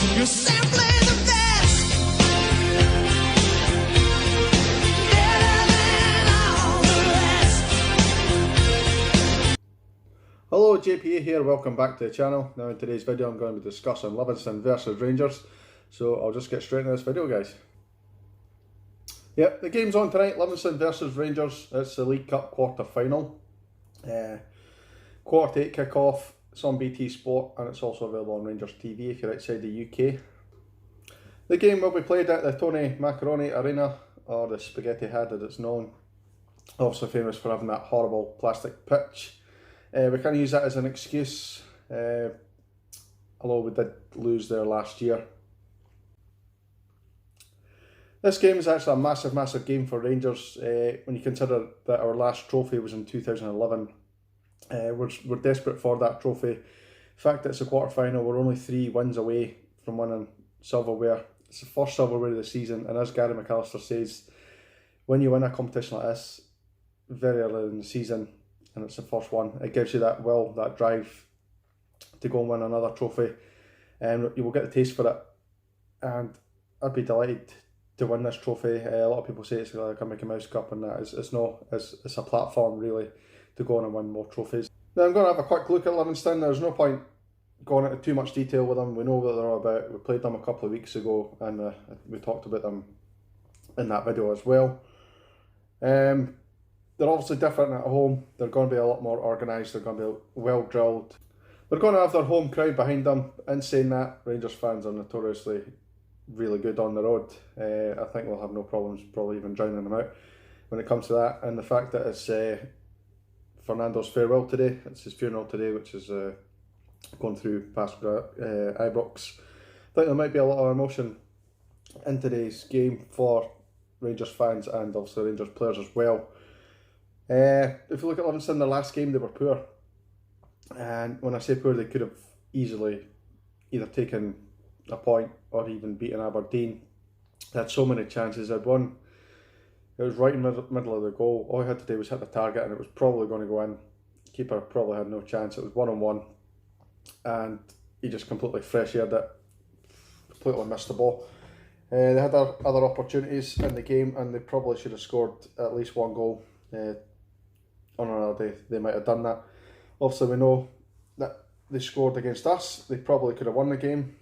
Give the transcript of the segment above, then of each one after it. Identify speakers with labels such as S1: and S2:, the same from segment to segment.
S1: You're simply the best. Better than all the rest.
S2: Hello, JPA here, welcome back to the channel. Now in today's video I'm going to be discussing Livingston versus Rangers, so I'll just get straight into this video, guys. Yep, the game's on tonight, Livingston versus Rangers. It's the League Cup quarter final. Quarter to 8 kick-off, it's on BT Sport and it's also available on Rangers TV if you're outside the UK. The game will be played at the Tony Macaroni Arena, or the Spaghetti Head as it's known. Also famous for having that horrible plastic pitch. We can use that as an excuse, although we did lose there last year. This game is actually a massive game for Rangers when you consider that our last trophy was in 2011. We're desperate for that trophy. The fact that it's a quarter final, we're only 3 wins away from winning silverware. It's the first silverware of the season, and as Gary McAllister says, when you win a competition like this very early in the season and it's the first one, it gives you that will, that drive to go and win another trophy, and you will get the taste for it. And I'd be delighted to win this trophy. A lot of people say it's like a Mickey Mouse Cup, and that it's not. It's a platform really to go on and win more trophies. Now I'm going to have a quick look at Livingston. There's no point going into too much detail with them. We know what they're all about. We played them a couple of weeks ago and we talked about them in that video as well. They're obviously different at home. They're going to be a lot more organised. They're going to be well drilled. They're going to have their home crowd behind them. In saying that, Rangers fans are notoriously really good on the road. I think we'll have no problems probably even drowning them out when it comes to that. And the fact that it's Fernando's farewell today, it's his funeral today, which is going through past Ibrox. I think there might be a lot of emotion in today's game for Rangers fans and also Rangers players as well. If you look at Livingston, their last game they were poor, and when I say poor, they could have easily either taken a point or even beaten Aberdeen. They had so many chances. They had one, it was right in the middle of the goal. All he had to do was hit the target and it was probably going to go in. Keeper probably had no chance. It was 1-on-1 and he just completely fresh-aired it, completely missed the ball. They had other opportunities in the game and they probably should have scored at least one goal. On another day they might have done that. Obviously we know that they scored against us. They probably could have won the game,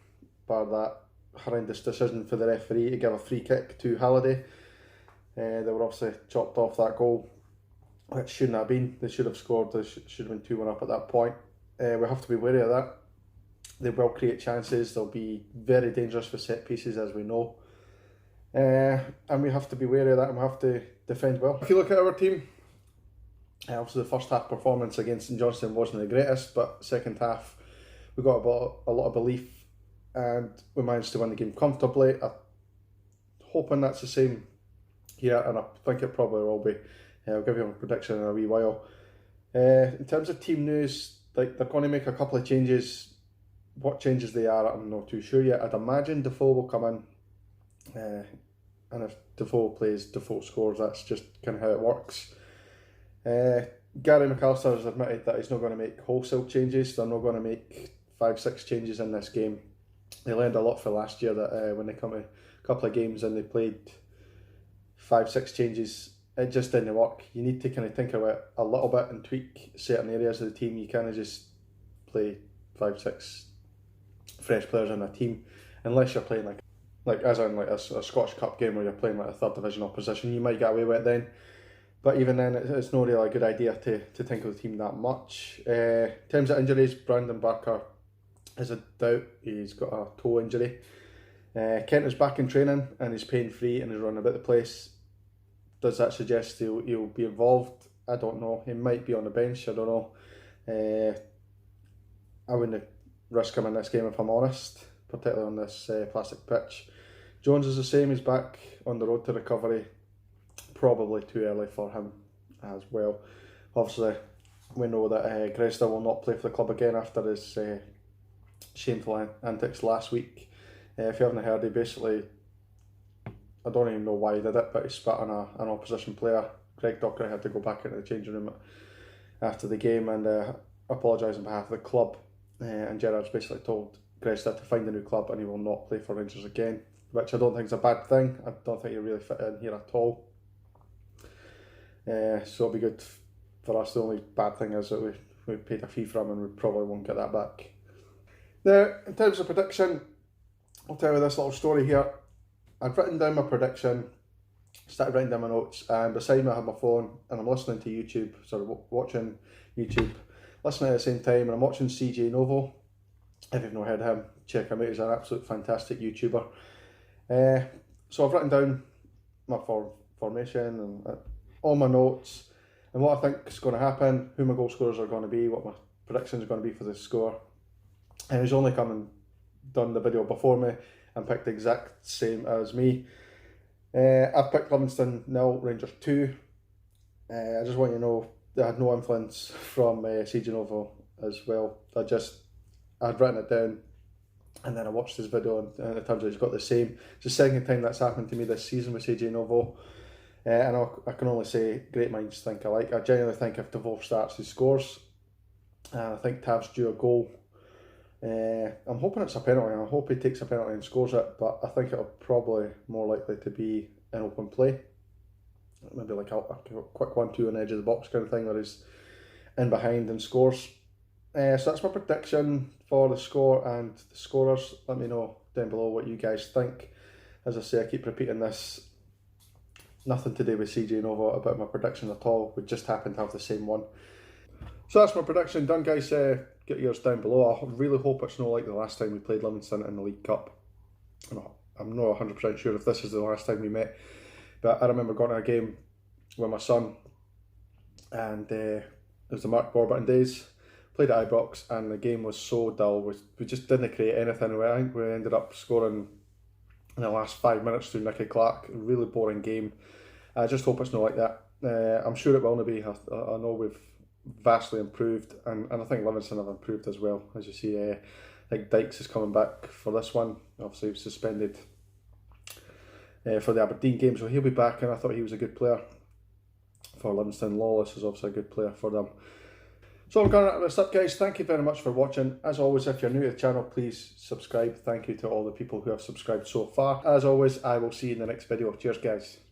S2: bar that horrendous decision for the referee to give a free kick to Halliday. They were obviously chopped off that goal, which shouldn't have been. They should have scored. They should have been 2-1 up at that point. We have to be wary of that. They will create chances. They'll be very dangerous for set pieces, as we know. And we have to be wary of that, and we have to defend well. If you look at our team, obviously the first half performance against St Johnstone wasn't the greatest, but second half we got a lot of belief and we managed to win the game comfortably. I'm hoping that's the same here, and I think it probably will be. I'll give you a prediction in a wee while. In terms of team news, they're going to make a couple of changes. What changes they are, I'm not too sure yet. I'd imagine Defoe will come in, and if Defoe plays, Defoe scores. That's just kind of how it works. Gary McAllister has admitted that he's not going to make wholesale changes. They're not going to make 5-6 changes in this game. They learned a lot for last year that when they come to a couple of games and they played 5-6 changes, it just didn't work. You need to kind of think about it a little bit and tweak certain areas of the team. You can't just play 5-6 fresh players in a team unless you're playing like as in like a Scottish Cup game where you're playing like a third division opposition. You might get away with it then, but even then it's not really a good idea to think of the team that much. In terms of injuries, Brandon Barker is a doubt. He's got a toe injury. Kent is back in training and he's pain free and is running about the place. Does that suggest he'll be involved? I don't know. He might be on the bench. I don't know. I wouldn't risk him in this game if I'm honest, particularly on this plastic pitch. Jones is the same. He's back on the road to recovery. Probably too early for him as well. Obviously, we know that Gresta will not play for the club again after his shameful antics last week. If you haven't heard, he basically, I don't even know why he did it, but he spat on an opposition player. Greg Dockery had to go back into the changing room after the game and apologise on behalf of the club. And Gerrard's basically told Gresta to find a new club and he will not play for Rangers again, which I don't think is a bad thing. I don't think he really fit in here at all. So it'll be good for us. The only bad thing is that we paid a fee for him and we probably won't get that back. Now, in terms of prediction, I'll tell you this little story here. I've written down my prediction, started writing down my notes, and beside me I have my phone and I'm listening to YouTube, watching YouTube, listening at the same time, and I'm watching CJ Novo. If you've not heard of him, check him out. He's an absolute fantastic YouTuber. So I've written down my formation and all my notes and what I think is going to happen, who my goal scorers are going to be, what my predictions are going to be for the score. And he's only come and done the video before me and picked the exact same as me. I've picked Livingston 0, Rangers 2. I just want you to know that I had no influence from CJ Novo as well. I'd written it down and then I watched his video and it turns out he's got the same. It's the second time that's happened to me this season with CJ Novo. And I can only say great minds think alike. I genuinely think if Devoe starts, he scores. And I think Tav's due a goal. I'm hoping it's a penalty. I hope he takes a penalty and scores it, but I think it'll probably more likely to be an open play. Maybe like a quick 1-2 on the edge of the box kind of thing where he's in behind and scores. So that's my prediction for the score and the scorers. Let me know down below what you guys think. As I say, I keep repeating this. Nothing to do with CJ Novo about my prediction at all. We just happen to have the same one. So that's my prediction done, guys. Get yours down below. I really hope it's not like the last time we played Livingston in the League Cup. I'm not 100% sure if this is the last time we met, but I remember going to a game with my son, and it was the Mark Warburton days. Played at Ibrox, and the game was so dull. We just didn't create anything. I think we ended up scoring in the last 5 minutes through Nicky Clark. A really boring game. I just hope it's not like that. I'm sure it will not be. I know we've vastly improved, and I think Livingston have improved as well. As you see, I think Dykes is coming back for this one. Obviously he was suspended for the Aberdeen game, so he'll be back, and I thought he was a good player for Livingston. Lawless is obviously a good player for them. So I'm going to wrap this up, guys. Thank you very much for watching. As always, if you're new to the channel, please subscribe. Thank you to all the people who have subscribed so far. As always, I will see you in the next video. Cheers, guys.